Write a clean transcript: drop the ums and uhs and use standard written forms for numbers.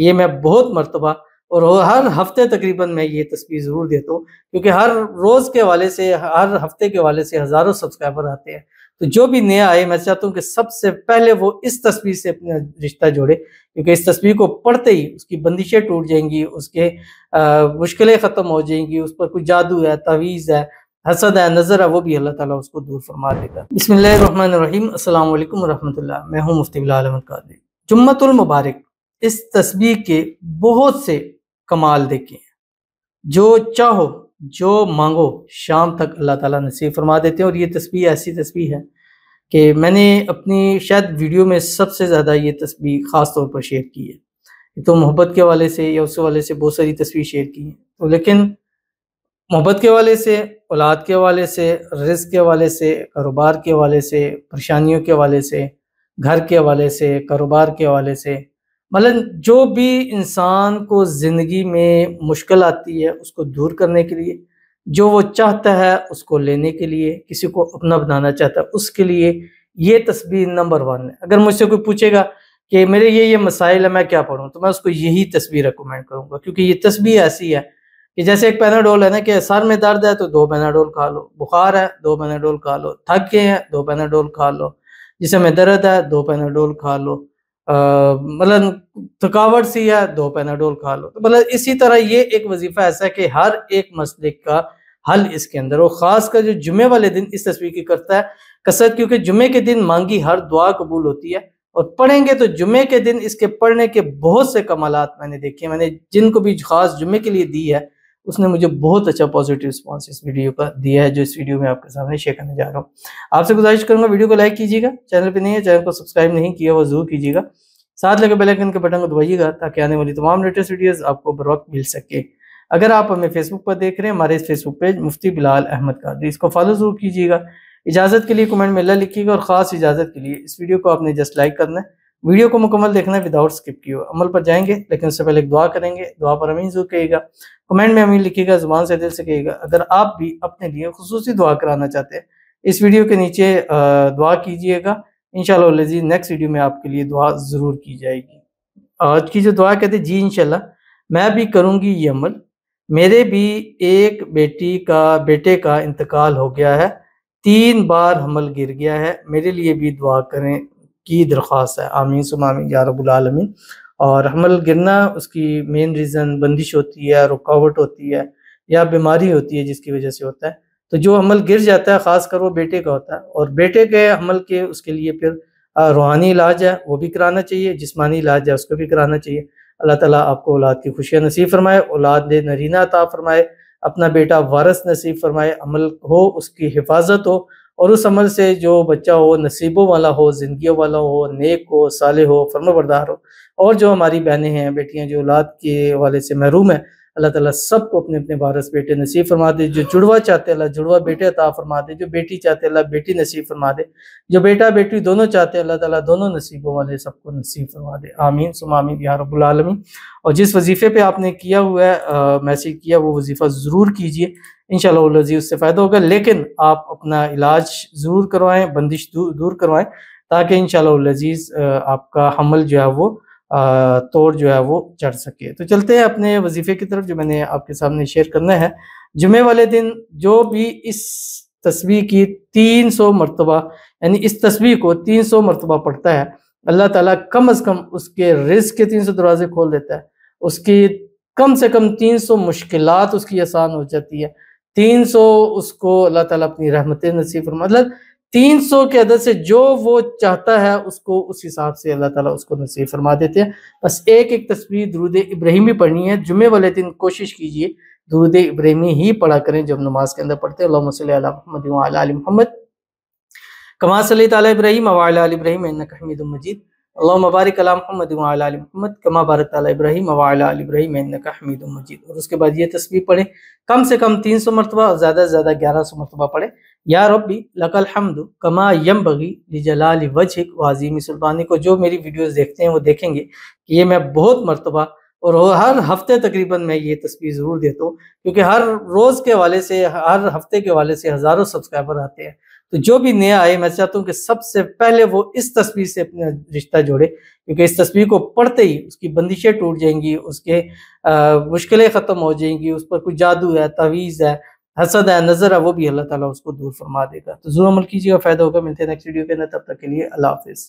کہ یہ میں بہت مرتبہ اور ہر ہفتے تقریباً میں یہ تصویر ضرور دیتا ہوں، کیونکہ ہر روز کے حوالے سے، ہر ہفتے کے حوالے سے ہزاروں سبسکرائبر آتے ہیں۔ تو جو بھی نیا آئے، میں چاہتا ہوں کہ سب سے پہلے وہ اس تصویر سے اپنا رشتہ جوڑے، کیونکہ اس تصویر کو پڑھتے ہی اس کی بندشیں ٹوٹ جائیں گی، اس کے مشکلیں ختم ہو جائیں گی، اس پر کوئی جادو ہے، تعویذ ہے، حسد ہے، نظر ہے، وہ بھی اللہ تعالیٰ اس کو دور فرما دے گا۔ بسم اللہ الرحمن الرحیم۔ السلام علیکم ورحمۃ اللہ۔ میں ہوں مفتی بلال احمد قادری۔ جمعۃ المبارک، اس تصویر کے بہت سے کمال دیکھے ہیں، جو چاہو جو مانگو شام تک اللہ تعالیٰ نصیب فرما دیتے ہیں۔ اور یہ تصویر ایسی تصویر ہے کہ میں نے اپنی شاید ویڈیو میں سب سے زیادہ یہ تصویر خاص طور پر شیئر کی ہے۔ تو محبت کے حوالے سے یا اس حوالے سے بہت ساری تصویر شیئر کی ہیں، تو لیکن محبت کے حوالے سے، اولاد کے حوالے سے، رزق کے حوالے سے، کاروبار کے حوالے سے، پریشانیوں کے حوالے سے، گھر کے حوالے سے، کاروبار کے حوالے سے، مطلب جو بھی انسان کو زندگی میں مشکل آتی ہے اس کو دور کرنے کے لیے، جو وہ چاہتا ہے اس کو لینے کے لیے، کسی کو اپنا بنانا چاہتا ہے اس کے لیے یہ تصویر نمبر 1 ہے۔ اگر مجھ سے کوئی پوچھے گا کہ میرے یہ مسائل ہے، میں کیا پڑھوں، تو میں اس کو یہی تصویر ریکمینڈ کروں گا، کیونکہ یہ تصویر ایسی ہے کہ جیسے ایک پیناڈول ہے نا، کہ سر میں درد ہے تو 2 پیناڈول کھا لو، بخار ہے 2 پیناڈول کھا لو، تھک گئے ہیں 2 پیناڈول کھا لو، جسم میں درد ہے 2 پیناڈول کھا لو، مطلب تھکاوٹ سی ہے 2 پیناڈول کھا لو۔ تو مطلب اسی طرح یہ ایک وظیفہ ایسا ہے کہ ہر ایک مسئلے کا حل اس کے اندر، اور خاص کر جو جمعے والے دن اس تصویر کی کرتا ہے کثرت، کیونکہ جمعے کے دن مانگی ہر دعا قبول ہوتی ہے، اور پڑھیں گے تو جمعے کے دن اس کے پڑھنے کے بہت سے کمالات میں نے دیکھے ہیں۔ میں نے جن کو بھی خاص جمعے کے لیے دی ہے، اس نے مجھے بہت اچھا پازیٹیو رسپانس اس ویڈیو کا دیا ہے، جو اس ویڈیو میں آپ کے سامنے شیئر کرنے جا رہا ہوں۔ آپ سے گزارش کروں گا ویڈیو کو لائک کیجیے گا، چینل پہ نہیں ہے چینل کو سبسکرائب نہیں کیا وہ ضرور کیجیے گا، ساتھ لگے بیل آئیکن کے بٹن کو دبائیے گا تاکہ آنے والی تمام لیٹسٹ ویڈیوز آپ کو بروقت مل سکے۔ اگر آپ ہمیں فیس بک پر دیکھ رہے ہیں، ہمارے اس فیس بک پیج مفتی بلال احمد قادری، اس کو فالو ضرور کیجیے گا۔ اجازت کے لیے کمنٹ میں اللہ لکھیے گا، اور خاص اجازت کے لیے اس ویڈیو کو آپ نے جسٹ لائک کرنا ہے، ویڈیو کو مکمل دیکھنا ہے وداؤٹ اسکپ کیے ہوئے۔ عمل پر جائیں گے لیکن اس سے پہلے ایک دعا کریں گے، دعا پر امین ضرور کہیے گا، کمنٹ میں امین لکھیے گا، زبان سے دل سے کہیے گا۔ اگر آپ بھی اپنے لیے خصوصی دعا کرانا چاہتے ہیں، اس ویڈیو کے نیچے دعا کیجیے گا، انشاءاللہ العزیز نیکسٹ ویڈیو میں آپ کے لیے دعا ضرور کی جائے گی۔ آج کی جو دعا کہتے ہیں، جی انشاءاللہ میں بھی کروں گی یہ عمل، میرے بھی ایک بیٹے کا انتقال ہو گیا ہے، 3 بار حمل گر گیا ہے، میرے لیے بھی دعا کریں کی درخواست ہے، آمین ثم آمین یا رب العالمین۔ اور حمل گرنا اس کی مین ریزن بندش ہوتی ہے، رکاوٹ ہوتی ہے، یا بیماری ہوتی ہے جس کی وجہ سے ہوتا ہے۔ تو جو حمل گر جاتا ہے خاص کر وہ بیٹے کا ہوتا ہے، اور بیٹے کے حمل کے اس کے لیے پھر روحانی علاج ہے وہ بھی کرانا چاہیے، جسمانی علاج ہے اس کو بھی کرانا چاہیے۔ اللہ تعالیٰ آپ کو اولاد کی خوشیاں نصیب فرمائے، اولاد نرینہ عطا فرمائے، اپنا بیٹا وارث نصیب فرمائے، عمل ہو اس کی حفاظت ہو، اور اس عمل سے جو بچہ ہو نصیبوں والا ہو، زندگیوں والا ہو، نیک ہو، صالح ہو، فرمانبردار ہو۔ اور جو ہماری بہنیں ہیں، بیٹیاں جو اولاد کے حوالے سے محروم ہیں، اللہ تعالیٰ سب کو اپنے اپنے وارث بیٹے نصیب فرما دے۔ جو جڑوا چاہتے اللہ جڑوا بیٹے عطا فرما دے، جو بیٹی چاہتے اللہ بیٹی نصیب فرما دے، جو بیٹا بیٹی دونوں چاہتے اللہ تعالیٰ دونوں نصیبوں والے سب کو نصیب فرما دے، آمین ثم آمین یا رب العالمین۔ اور جس وظیفے پہ آپ نے کیا ہوا ہے میسیج کیا، وہ وظیفہ ضرور کیجئے، انشاءاللہ العزیز اس سے فائدہ ہوگا، لیکن آپ اپنا علاج ضرور کروائیں، بندش دور کروائیں، تاکہ انشاءاللہ العزیز آپ کا حمل جو ہے وہ توڑ جو ہے وہ چڑھ سکے۔ تو چلتے ہیں اپنے وظیفے کی طرف، جو میں نے آپ کے سامنے شیئر کرنا ہے۔ جمعے والے دن جو بھی اس تصویر کی 300 مرتبہ، یعنی اس تصویر کو 300 مرتبہ پڑھتا ہے، اللہ تعالیٰ کم از کم اس کے رزق کے 300 دروازے کھول دیتا ہے، اس کی کم سے کم 300 مشکلات اس کی آسان ہو جاتی ہے، 300 اس کو اللہ تعالیٰ اپنی رحمتیں نصیب فرما، مطلب 300 کے عدد سے جو وہ چاہتا ہے اس کو اس حساب سے اللہ تعالیٰ اس کو نصیب فرما دیتے ہیں۔ بس ایک تصویر درود ابراہیمی پڑھنی ہے، جمعے والے دن کوشش کیجئے درود ابراہیمی ہی پڑھا کریں جب نماز کے اندر پڑھتے ہیں۔ اللہم صلی علی محمد وعلی آل محمد کما صلیت علی ابراہیم وعلی آل ابراہیم انک حمید مجید، اللہم بارک علی محمد وعلی آل محمد کما بارکت علی ابراہیم وعلی آل ابراہیم انک حمید مجید۔ اور اس کے بعد یہ تصویر پڑھیں، کم سے کم 300 مرتبہ، اور زیادہ سے زیادہ 1100 مرتبہ پڑھیں۔ یا ربی لک الحمد کما ینبغی لجلال وجہک وعظیم سلطانک کو جو میری ویڈیوز دیکھتے ہیں وہ دیکھیں گے کہ یہ میں بہت مرتبہ اور ہر ہفتے تقریباً میں یہ تصویر ضرور دیتا ہوں، کیونکہ ہر روز کے حوالے سے، ہر ہفتے کے حوالے سے ہزاروں سبسکرائبر آتے ہیں۔ تو جو بھی نیا آئے میں چاہتا ہوں کہ سب سے پہلے وہ اس تصویر سے اپنا رشتہ جوڑے، کیونکہ اس تصویر کو پڑھتے ہی اس کی بندشیں ٹوٹ جائیں گی، اس کے مشکلیں ختم ہو جائیں گی، اس پر کوئی جادو ہے، تعویذ ہے، حسد ہے، نظر ہے، وہ بھی اللہ تعالیٰ اس کو دور فرما دے گا۔ تو ضرور عمل کیجیے گا، فائدہ ہوگا۔ ملتے ہیں نیکسٹ ویڈیو کے اندر، تب تک کے لیے اللہ حافظ۔